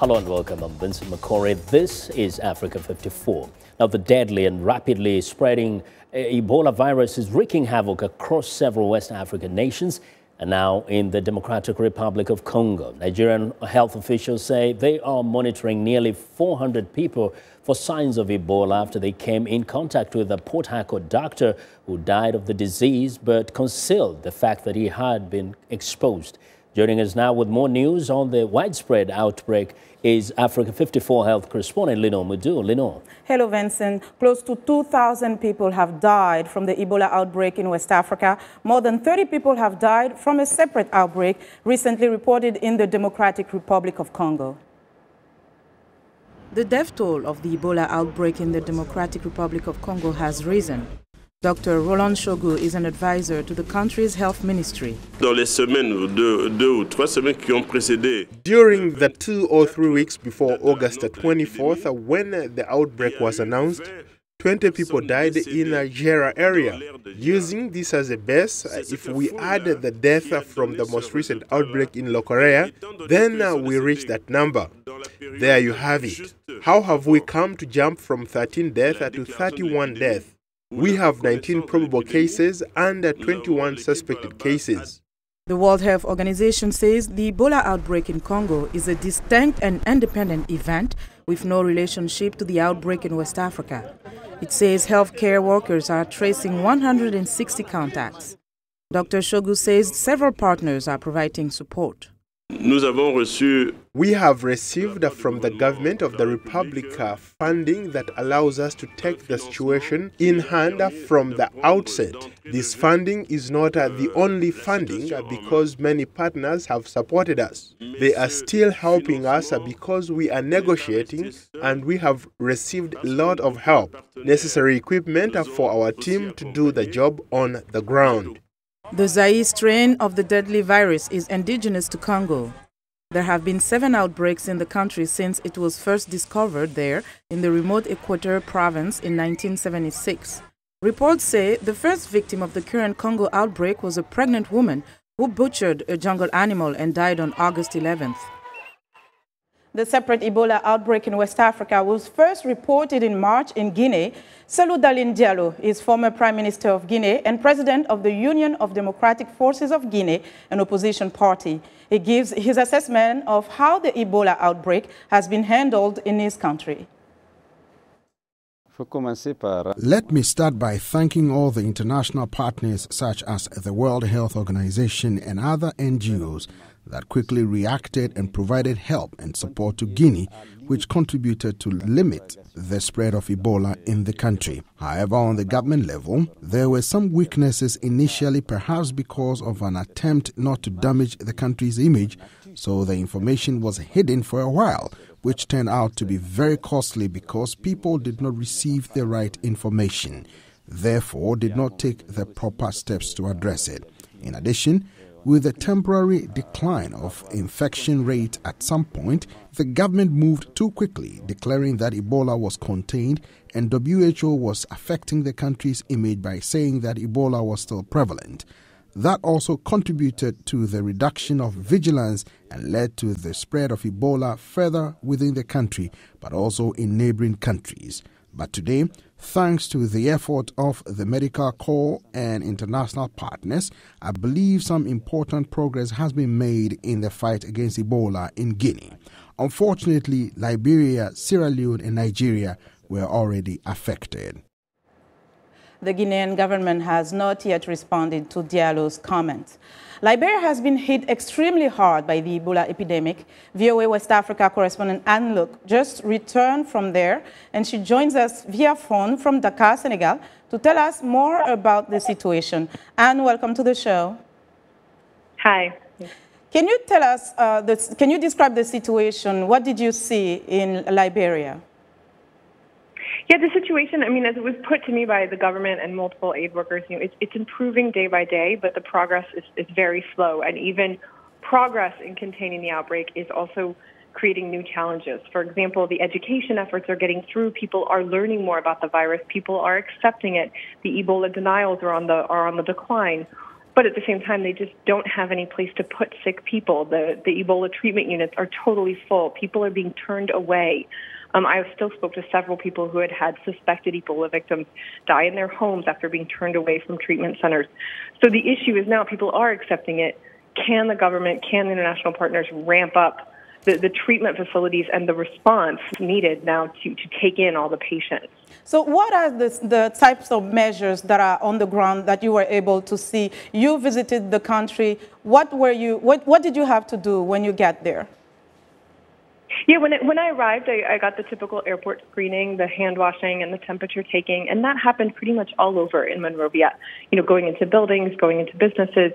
Hello and welcome. I'm Vincent McCory. This is Africa 54. Now, the deadly and rapidly spreading Ebola virus is wreaking havoc across several West African nations and now in the Democratic Republic of Congo. Nigerian health officials say they are monitoring nearly 400 people for signs of Ebola after they came in contact with a Port Harcourt doctor who died of the disease but concealed the fact that he had been exposed. Joining us now with more news on the widespread outbreak is Africa 54 health correspondent Linord Moudou. Linord. Hello, Vincent. Close to 2,000 people have died from the Ebola outbreak in West Africa. More than 30 people have died from a separate outbreak recently reported in the Democratic Republic of Congo. The death toll of the Ebola outbreak in the Democratic Republic of Congo has risen. Dr. Roland Shogu is an advisor to the country's health ministry. During the 2 or 3 weeks before August 24th, when the outbreak was announced, 20 people died in a Nigeria area. Using this as a base, if we add the death from the most recent outbreak in Liberia, then we reach that number. There you have it. How have we come to jump from 13 deaths to 31 deaths? We have 19 probable cases and 21 suspected cases. The World Health Organization says the Ebola outbreak in Congo is a distinct and independent event with no relationship to the outbreak in West Africa. It says healthcare workers are tracing 160 contacts. Dr. Shogu says several partners are providing support. We have received from the government of the Republic funding that allows us to take the situation in hand from the outset. This funding is not the only funding because many partners have supported us. They are still helping us because we are negotiating and we have received a lot of help, necessary equipment for our team to do the job on the ground. The Zaire strain of the deadly virus is indigenous to Congo. There have been 7 outbreaks in the country since it was first discovered there in the remote Equateur province in 1976. Reports say the first victim of the current Congo outbreak was a pregnant woman who butchered a jungle animal and died on August 11th. The separate Ebola outbreak in West Africa was first reported in March in Guinea. Salou Dalin Diallo is former Prime Minister of Guinea and President of the Union of Democratic Forces of Guinea, an opposition party. He gives his assessment of how the Ebola outbreak has been handled in his country. Let me start by thanking all the international partners such as the World Health Organization and other NGOs that quickly reacted and provided help and support to Guinea, which contributed to limit the spread of Ebola in the country. However, on the government level, there were some weaknesses initially, perhaps because of an attempt not to damage the country's image, so the information was hidden for a while, which turned out to be very costly because people did not receive the right information, therefore did not take the proper steps to address it. In addition, with a temporary decline of infection rate at some point, the government moved too quickly, declaring that Ebola was contained, and WHO was affecting the country's image by saying that Ebola was still prevalent. That also contributed to the reduction of vigilance and led to the spread of Ebola further within the country, but also in neighboring countries. But today, thanks to the effort of the medical corps and international partners, I believe some important progress has been made in the fight against Ebola in Guinea. Unfortunately, Liberia, Sierra Leone and Nigeria were already affected. The Guinean government has not yet responded to Diallo's comments. Liberia has been hit extremely hard by the Ebola epidemic. VOA West Africa correspondent Anne Luke just returned from there, and she joins us via phone from Dakar, Senegal, to tell us more about the situation. Anne, welcome to the show. Hi. Can you tell us, can you describe the situation? What did you see in Liberia? Yeah, the situation, I mean, as it was put to me by the government and multiple aid workers, it's improving day by day, but the progress is very slow. And even progress in containing the outbreak is also creating new challenges. For example, the education efforts are getting through. People are learning more about the virus. People are accepting it. The Ebola denials are on the decline. but at the same time, they just don't have any place to put sick people. The Ebola treatment units are totally full. People are being turned away. I still spoke to several people who had suspected Ebola victims die in their homes after being turned away from treatment centers. So the issue is now people are accepting it. Can the government, can the international partners ramp up the treatment facilities and the response needed now to take in all the patients? So what are the types of measures that are on the ground that you were able to see? You visited the country. What did you have to do when you got there? Yeah, when I arrived, I got the typical airport screening, the hand washing and the temperature taking, and that happened pretty much all over in Monrovia, going into buildings, going into businesses.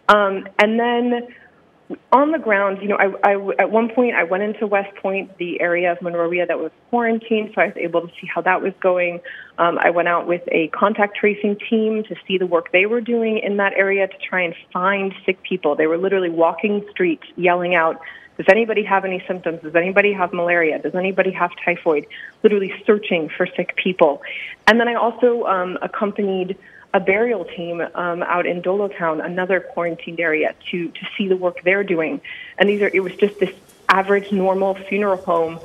And then on the ground, at one point I went into West Point, the area of Monrovia that was quarantined, so I was able to see how that was going. I went out with a contact tracing team to see the work they were doing in that area to try and find sick people. They were literally walking streets, yelling out, does anybody have any symptoms? Does anybody have malaria? Does anybody have typhoid? Literally searching for sick people. And then I also accompanied a burial team out in Dolo Town, another quarantined area, to see the work they're doing. And it was just this average, normal funeral home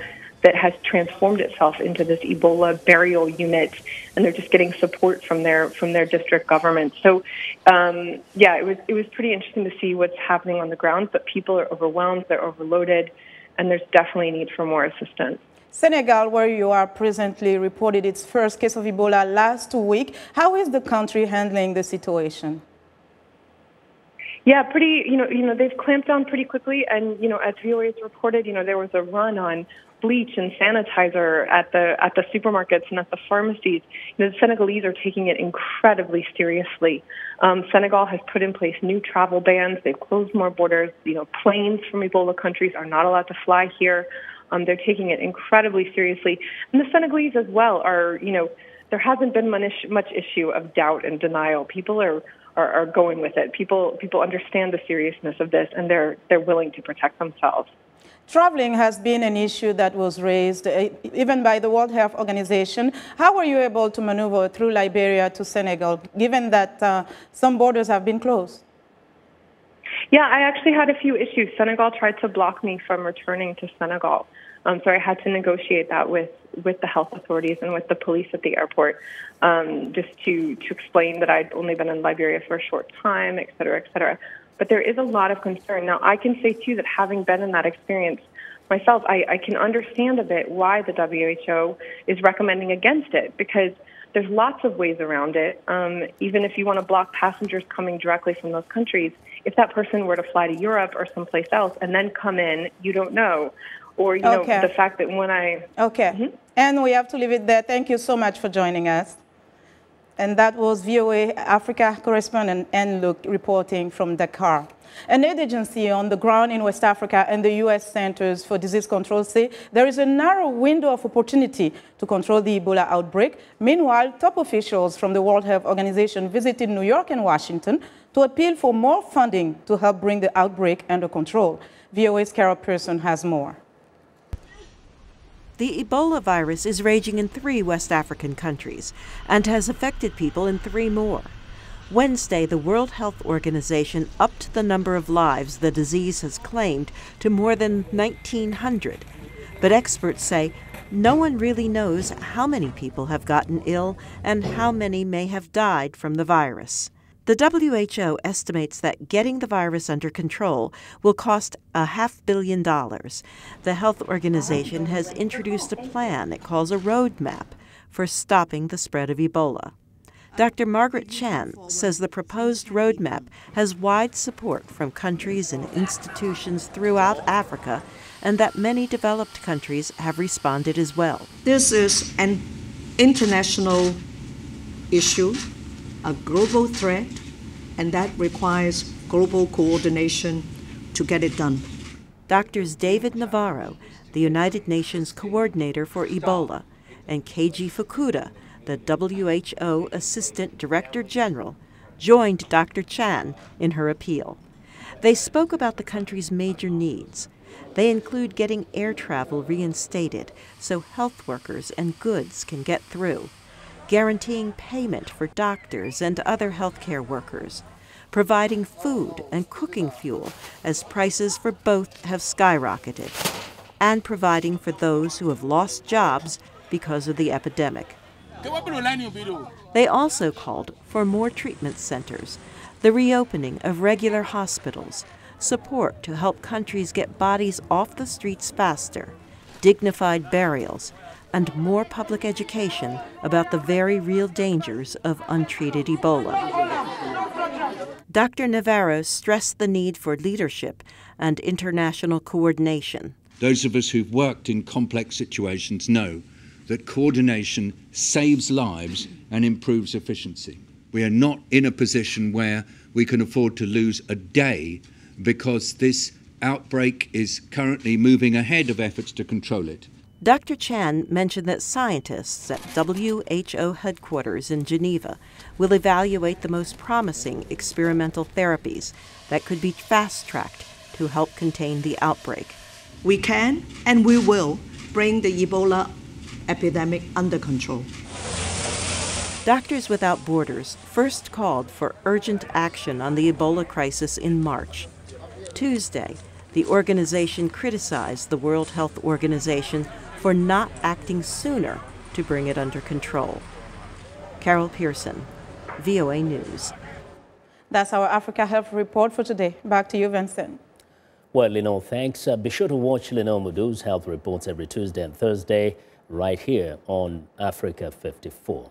that has transformed itself into this Ebola burial unit, and they're just getting support from their district government. So, yeah, it was pretty interesting to see what's happening on the ground. But people are overwhelmed, they're overloaded, and there's definitely a need for more assistance. Senegal, where you are presently, reported its first case of Ebola last week. How is the country handling the situation? Yeah, pretty. They've clamped down pretty quickly, and as VOA has reported, there was a run on bleach and sanitizer at the supermarkets and at the pharmacies. The Senegalese are taking it incredibly seriously. Senegal has put in place new travel bans. They've closed more borders. Planes from Ebola countries are not allowed to fly here. They're taking it incredibly seriously, and the Senegalese as well are. There hasn't been much issue of doubt and denial. People are going with it. People understand the seriousness of this, and they're willing to protect themselves. Traveling has been an issue that was raised even by the World Health Organization. How were you able to maneuver through Liberia to Senegal, given that some borders have been closed? Yeah, I actually had a few issues. Senegal tried to block me from returning to Senegal. So I had to negotiate that with the health authorities and with the police at the airport, just to explain that I'd only been in Liberia for a short time, et cetera, et cetera. But there is a lot of concern. Now, I can say, too, that having been in that experience myself, I can understand a bit why the WHO is recommending against it, because there's lots of ways around it. Even if you want to block passengers coming directly from those countries, if that person were to fly to Europe or someplace else and then come in, you don't know. Or, the fact that when I... Okay. Mm-hmm. And we have to leave it there. Thank you so much for joining us. And that was VOA Africa correspondent Anne Luke reporting from Dakar. An aid agency on the ground in West Africa and the U.S. Centers for Disease Control say there is a narrow window of opportunity to control the Ebola outbreak. Meanwhile, top officials from the World Health Organization visited New York and Washington to appeal for more funding to help bring the outbreak under control. VOA's Pearson has more. The Ebola virus is raging in 3 West African countries and has affected people in 3 more. Wednesday, the World Health Organization upped the number of lives the disease has claimed to more than 1,900. But experts say no one really knows how many people have gotten ill and how many may have died from the virus. The WHO estimates that getting the virus under control will cost $500 million. The health organization has introduced a plan it calls a roadmap for stopping the spread of Ebola. Dr. Margaret Chan says the proposed roadmap has wide support from countries and institutions throughout Africa, and that many developed countries have responded as well. This is an international issue, a global threat, and that requires global coordination to get it done. Doctors David Navarro, the United Nations Coordinator for Ebola, and Keiji Fukuda, the WHO Assistant Director General, joined Dr. Chan in her appeal. They spoke about the country's major needs. They include getting air travel reinstated so health workers and goods can get through, guaranteeing payment for doctors and other healthcare workers, providing food and cooking fuel as prices for both have skyrocketed, and providing for those who have lost jobs because of the epidemic. They also called for more treatment centers, the reopening of regular hospitals, support to help countries get bodies off the streets faster, dignified burials, and more public education about the very real dangers of untreated Ebola. Dr. Navarro stressed the need for leadership and international coordination. Those of us who've worked in complex situations know that coordination saves lives and improves efficiency. We are not in a position where we can afford to lose a day because this outbreak is currently moving ahead of efforts to control it. Dr. Chan mentioned that scientists at WHO headquarters in Geneva will evaluate the most promising experimental therapies that could be fast-tracked to help contain the outbreak. We can and we will bring the Ebola epidemic under control. Doctors Without Borders first called for urgent action on the Ebola crisis in March. Tuesday, the organization criticized the World Health Organization for not acting sooner to bring it under control. Carol Pearson, VOA News. That's our Africa Health Report for today. Back to you, Vincent. Well, Linord, thanks. Be sure to watch Linord Moudou's health reports every Tuesday and Thursday right here on Africa 54.